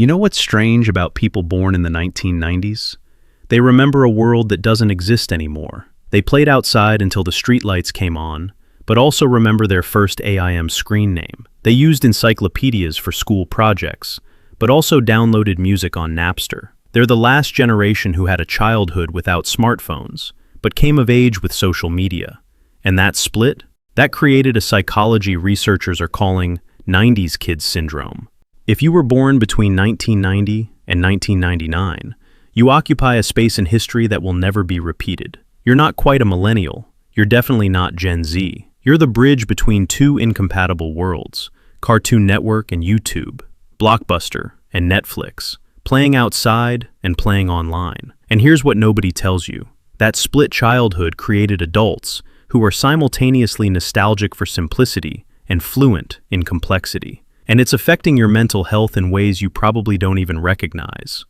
You know what's strange about people born in the 1990s? They remember a world that doesn't exist anymore. They played outside until the streetlights came on, but also remember their first AIM screen name. They used encyclopedias for school projects, but also downloaded music on Napster. They're the last generation who had a childhood without smartphones, but came of age with social media. And that split? That created a psychology researchers are calling 90s kids syndrome. If you were born between 1990 and 1999, you occupy a space in history that will never be repeated. You're not quite a millennial. You're definitely not Gen Z. You're the bridge between two incompatible worlds, Cartoon Network and YouTube, Blockbuster and Netflix, playing outside and playing online. And here's what nobody tells you. That split childhood created adults who are simultaneously nostalgic for simplicity and fluent in complexity. And it's affecting your mental health in ways you probably don't even recognize.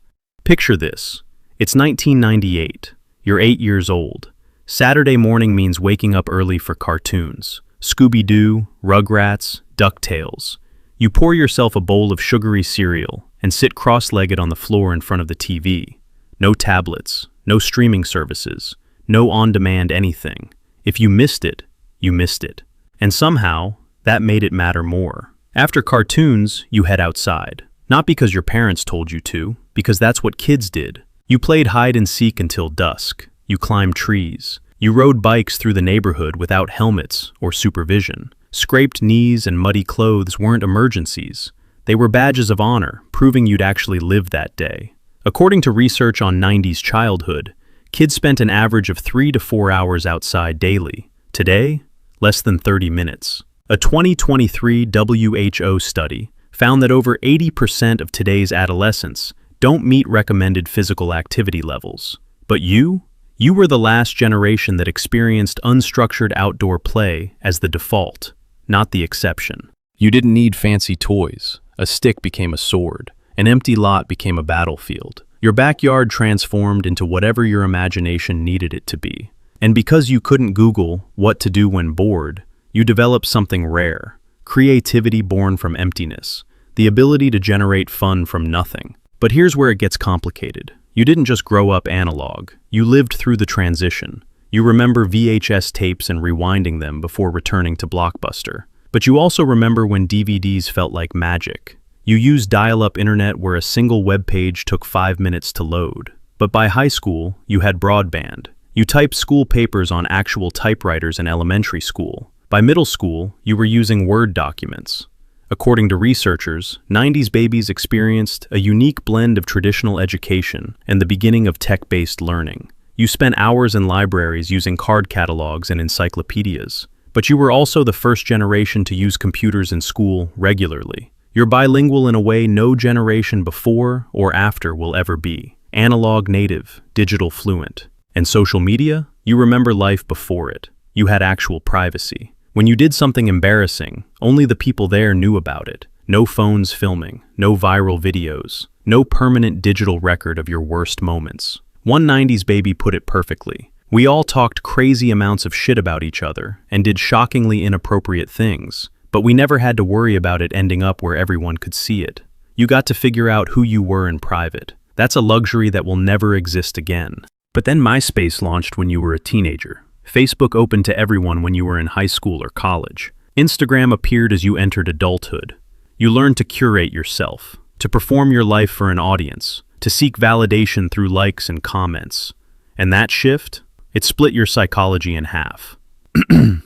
Picture this. It's 1998. You're 8 years old. Saturday morning means waking up early for cartoons. Scooby-Doo, Rugrats, DuckTales. You pour yourself a bowl of sugary cereal and sit cross-legged on the floor in front of the TV. No tablets, no streaming services, no on-demand anything. If you missed it, you missed it. And somehow, that made it matter more. After cartoons, you head outside. Not because your parents told you to, because that's what kids did. You played hide and seek until dusk. You climbed trees. You rode bikes through the neighborhood without helmets or supervision. Scraped knees and muddy clothes weren't emergencies. They were badges of honor, proving you'd actually lived that day. According to research on 90s childhood, kids spent an average of 3 to 4 hours outside daily. Today, less than 30 minutes. A 2023 WHO study found that over 80% of today's adolescents don't meet recommended physical activity levels. But you were the last generation that experienced unstructured outdoor play as the default, not the exception. You didn't need fancy toys. A stick became a sword. An empty lot became a battlefield. Your backyard transformed into whatever your imagination needed it to be. And because you couldn't Google what to do when bored, you developed something rare, creativity born from emptiness, the ability to generate fun from nothing. But here's where it gets complicated. You didn't just grow up analog. You lived through the transition. You remember VHS tapes and rewinding them before returning to Blockbuster. But you also remember when DVDs felt like magic. You used dial-up internet where a single web page took 5 minutes to load. But by high school, you had broadband. You typed school papers on actual typewriters in elementary school. By middle school, you were using Word documents. According to researchers, 90s babies experienced a unique blend of traditional education and the beginning of tech-based learning. You spent hours in libraries using card catalogs and encyclopedias. But you were also the first generation to use computers in school regularly. You're bilingual in a way no generation before or after will ever be. Analog native, digital fluent. And social media? You remember life before it. You had actual privacy. When you did something embarrassing, only the people there knew about it. No phones filming, no viral videos, no permanent digital record of your worst moments. One 90s baby put it perfectly. We all talked crazy amounts of shit about each other and did shockingly inappropriate things, but we never had to worry about it ending up where everyone could see it. You got to figure out who you were in private. That's a luxury that will never exist again. But then MySpace launched when you were a teenager. Facebook opened to everyone when you were in high school or college. Instagram appeared as you entered adulthood. You learned to curate yourself, to perform your life for an audience, to seek validation through likes and comments. And that shift? It split your psychology in half.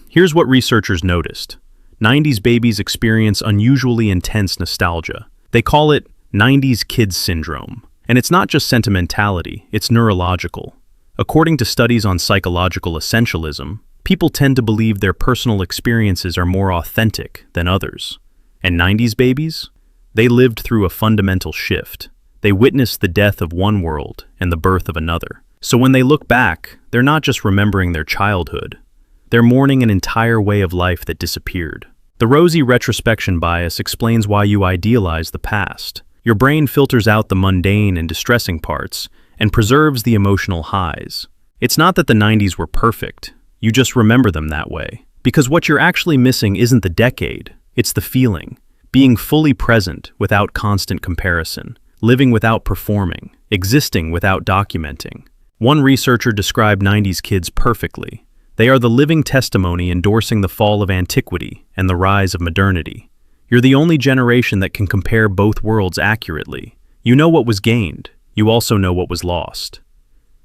Here's what researchers noticed. 90s babies experience unusually intense nostalgia. They call it 90s kids syndrome. And it's not just sentimentality, it's neurological. According to studies on psychological essentialism, people tend to believe their personal experiences are more authentic than others. And 90s babies? They lived through a fundamental shift. They witnessed the death of one world and the birth of another. So when they look back, they're not just remembering their childhood. They're mourning an entire way of life that disappeared. The rosy retrospection bias explains why you idealize the past. Your brain filters out the mundane and distressing parts and preserves the emotional highs. It's not that the 90s were perfect. You just remember them that way. Because what you're actually missing isn't the decade, it's the feeling. Being fully present without constant comparison. living without performing, existing without documenting. One researcher described 90s kids perfectly. They are the living testimony endorsing the fall of antiquity and the rise of modernity. You're the only generation that can compare both worlds accurately. You know what was gained. You also know what was lost.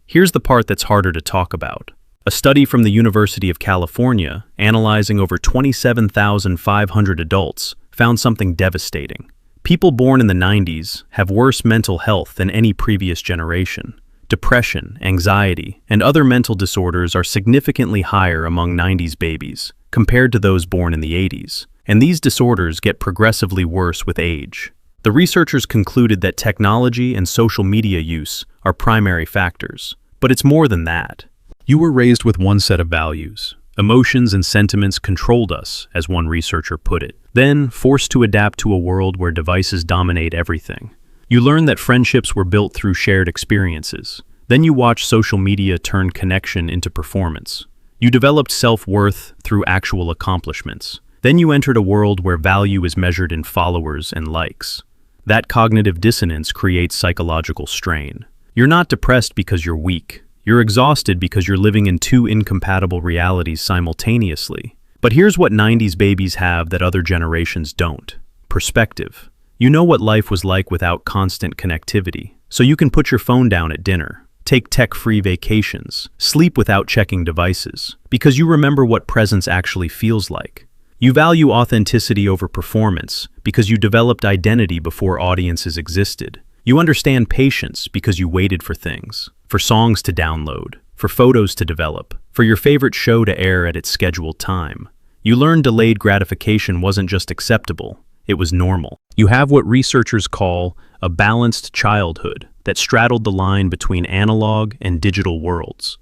Here's the part that's harder to talk about. A study from the University of California, analyzing over 27,500 adults, found something devastating. People born in the 90s have worse mental health than any previous generation. Depression, anxiety, and other mental disorders are significantly higher among 90s babies compared to those born in the 80s, and these disorders get progressively worse with age. The researchers concluded that technology and social media use are primary factors, but it's more than that. You were raised with one set of values. Emotions and sentiments controlled us, as one researcher put it. Then, forced to adapt to a world where devices dominate everything. You learned that friendships were built through shared experiences. Then you watched social media turn connection into performance. You developed self-worth through actual accomplishments. Then you entered a world where value is measured in followers and likes. That cognitive dissonance creates psychological strain. You're not depressed because you're weak. You're exhausted because you're living in two incompatible realities simultaneously. But here's what 90s babies have that other generations don't: perspective. You know what life was like without constant connectivity, so you can put your phone down at dinner, take tech-free vacations, sleep without checking devices, because you remember what presence actually feels like. You value authenticity over performance because you developed identity before audiences existed. You understand patience because you waited for things, for songs to download, for photos to develop, for your favorite show to air at its scheduled time. You learned delayed gratification wasn't just acceptable, it was normal. You have what researchers call a balanced childhood that straddled the line between analog and digital worlds.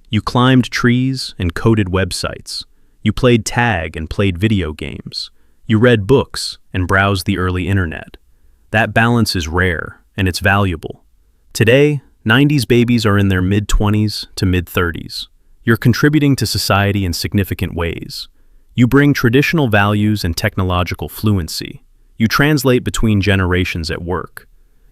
You climbed trees and coded websites. You played tag and played video games. You read books and browsed the early internet. That balance is rare, and it's valuable. Today, 90s babies are in their mid-20s to mid-30s. You're contributing to society in significant ways. You bring traditional values and technological fluency. You translate between generations at work.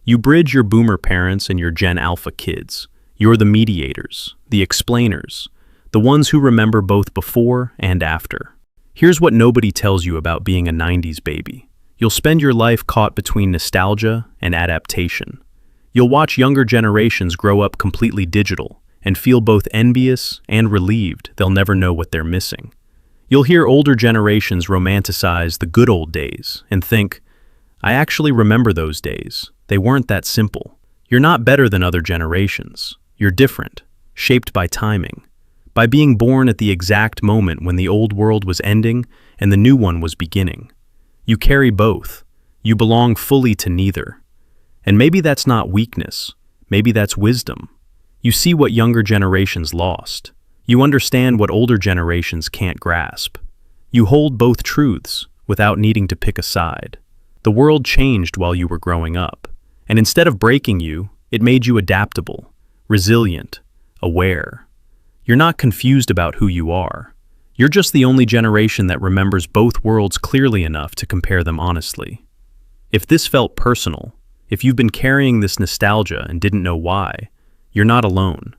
You bridge your boomer parents and your Gen Alpha kids. You're the mediators, the explainers, the ones who remember both before and after. Here's what nobody tells you about being a 90s baby. You'll spend your life caught between nostalgia and adaptation. You'll watch younger generations grow up completely digital and feel both envious and relieved they'll never know what they're missing. You'll hear older generations romanticize the good old days and think, I actually remember those days. They weren't that simple. You're not better than other generations. You're different, shaped by timing, by being born at the exact moment when the old world was ending and the new one was beginning. You carry both. You belong fully to neither. And maybe that's not weakness. Maybe that's wisdom. You see what younger generations lost. You understand what older generations can't grasp. You hold both truths without needing to pick a side. The world changed while you were growing up, and instead of breaking you, it made you adaptable, resilient, aware. You're not confused about who you are. You're just the only generation that remembers both worlds clearly enough to compare them honestly. If this felt personal, if you've been carrying this nostalgia and didn't know why, you're not alone.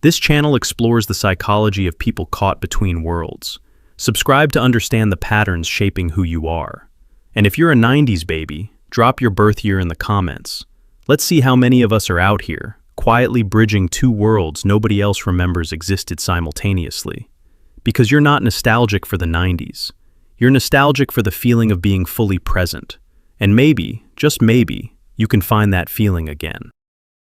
This channel explores the psychology of people caught between worlds. Subscribe to understand the patterns shaping who you are. And if you're a 90s baby, drop your birth year in the comments. Let's see how many of us are out here, quietly bridging two worlds nobody else remembers existed simultaneously. Because you're not nostalgic for the 90s. You're nostalgic for the feeling of being fully present. And maybe, just maybe, you can find that feeling again.